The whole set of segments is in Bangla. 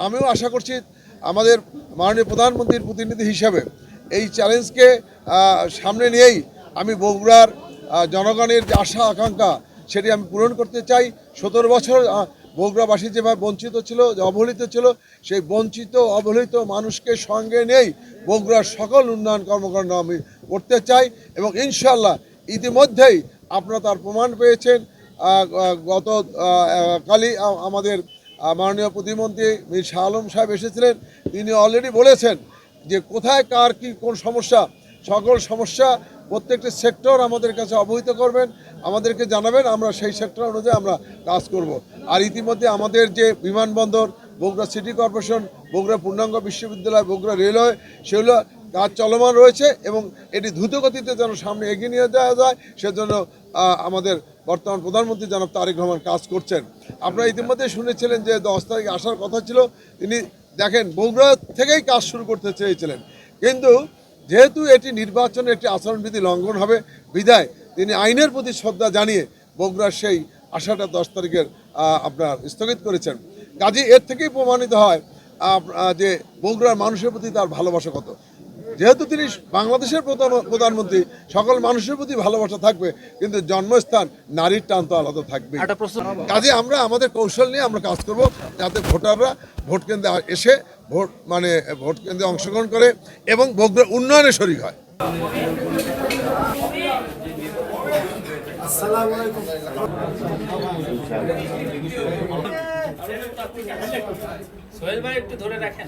আমিও আশা করছি আমাদের মাননীয় প্রধানমন্ত্রীর প্রতিনিধি হিসাবে এই চ্যালেঞ্জকে সামনে নিয়েই আমি বগুড়ার জনগণের যে আশা আকাঙ্ক্ষা সেটি আমি পূরণ করতে চাই। 17 বছর বগুড়াবাসী যেভাবে বঞ্চিত ছিল, অবহেলিত ছিল, সেই বঞ্চিত অবহেলিত মানুষকে সঙ্গে নিয়েই বগুড়ার সকল উন্নয়ন কর্মকাণ্ড আমি করতে চাই এবং ইনশাল্লাহ ইতিমধ্যেই আপনারা তার প্রমাণ পেয়েছেন। গত কালই আমাদের মাননীয় প্রতিমন্ত্রী মীর শাহ আলম সাহেব এসেছিলেন। তিনি অলরেডি বলেছেন যে কোথায় কার কি কোন সমস্যা, সকল সমস্যা প্রত্যেকটি সেক্টর আমাদের কাছে অবহিত করবেন, আমাদেরকে জানাবেন, আমরা সেই সেক্টর অনুযায়ী আমরা কাজ করব। আর ইতিমধ্যে আমাদের যে বিমানবন্দর, বগুড়া সিটি কর্পোরেশন, বগুড়া পূর্ণাঙ্গ বিশ্ববিদ্যালয়, বগুড়া রেলওয়ে, সেগুলো কাজ চলমান রয়েছে এবং এটি দ্রুতগতিতে যেন সামনে এগিয়ে নিয়ে যাওয়া যায় সেজন্য আমাদের বর্তমান প্রধানমন্ত্রী জনাব তারেক রহমান কাজ করছেন। আপনারা ইতিমধ্যে শুনেছিলেন যে 10 তারিখে আসার কথা ছিল, তিনি দেখেন বগুড়া থেকেই কাজ শুরু করতে চেয়েছিলেন, কিন্তু যেহেতু এটি নির্বাচনের একটি আচরণবিধি লঙ্ঘন হবে বিধায় তিনি আইনের প্রতি শ্রদ্ধা জানিয়ে বগুড়ার সেই আশাটা 10 তারিখের আপনার স্থগিত করেছেন। কাজে এর থেকেই প্রমাণিত হয় যে বগুড়ার মানুষের প্রতি তার ভালোবাসা কত। যেহেতু তিনি বাংলাদেশের প্রধানমন্ত্রী, সকল মানুষের প্রতি ভালোবাসা থাকবে, কিন্তু জন্মস্থান নারীর টান তো আলাদা থাকবে। কাজে আমরা আমাদের কৌশল নিয়ে আমরা কাজ করব যাতে ভোটাররা ভোট কেন্দ্রে এসে ভোট কেন্দ্রে অংশগ্রহণ করে এবং বগুড়ার উন্নয়নে শরিক হয়। সোহেল ভাই একটু ধরে রাখেন,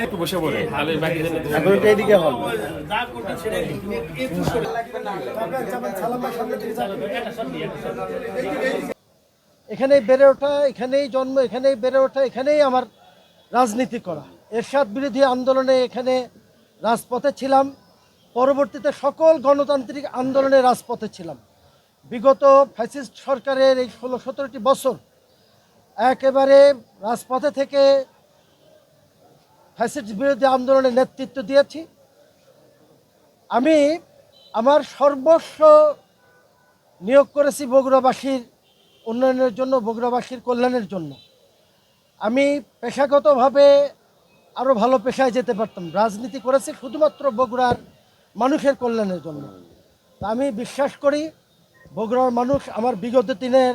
একটু বসে পড়ে এদিকে হল এখানেই বেড়ে ওঠা, এখানেই জন্ম, এখানেই বেড়ে ওঠা, এখানেই আমার রাজনীতি করা। এরশাদ বিরোধী আন্দোলনে এখানে রাজপথে ছিলাম, পরবর্তীতে সকল গণতান্ত্রিক আন্দোলনে রাজপথে ছিলাম। বিগত ফ্যাসিস্ট সরকারের এই 16-17টি বছর একেবারে রাজপথে থেকে ফ্যাসিস্ট বিরোধী আন্দোলনে নেতৃত্ব দিয়েছি। আমি আমার সর্বস্ব নিয়োগ করেছি বগুড়াবাসীর উন্নয়নের জন্য, বগুড়াবাসীর কল্যাণের জন্য। আমি পেশাগতভাবে আরও ভালো পেশায় যেতে পারতাম, রাজনীতি করেছি শুধুমাত্র বগুড়ার মানুষের কল্যাণের জন্য। আমি বিশ্বাস করি বগুড়ার মানুষ আমার বিগত দিনের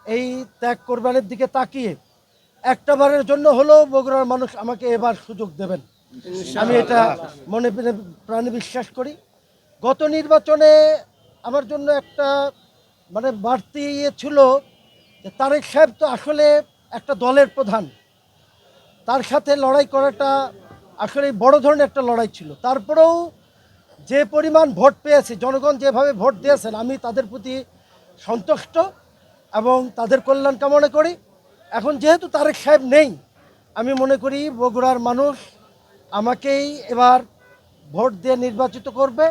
এই ত্যাগ কোরবানির দিকে তাকিয়ে একটাবারের জন্য হলেও বগুড়ার মানুষ আমাকে এবার সুযোগ দেবেন, আমি এটা মনে প্রাণে বিশ্বাস করি। গত নির্বাচনে আমার জন্য একটা বাড়তি ছিল যে তারেক সাহেব তো আসলে একটা দলের প্রধান, তার সাথে লড়াই করাটা আসলে বড় ধরনের একটা লড়াই ছিল। তারপরেও যে পরিমাণ ভোট পেয়েছে, জনগণ যেভাবে ভোট দিয়েছেন, আমি তাদের প্রতি সন্তুষ্ট এবং তাদের কল্যাণ কামনা করি। এখন যেহেতু তারেক সাহেব নেই, আমি মনে করি বগুড়ার মানুষ আমাকেই এবার ভোট দিয়ে নির্বাচিত করবে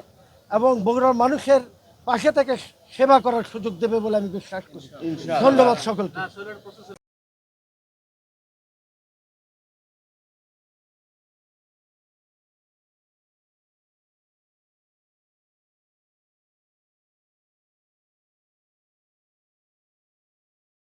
এবং বগুড়ার মানুষের পাশে থেকে সেবা করার সুযোগ দেবে বলে আমি বিশ্বাস করি। ধন্যবাদ সকলকে।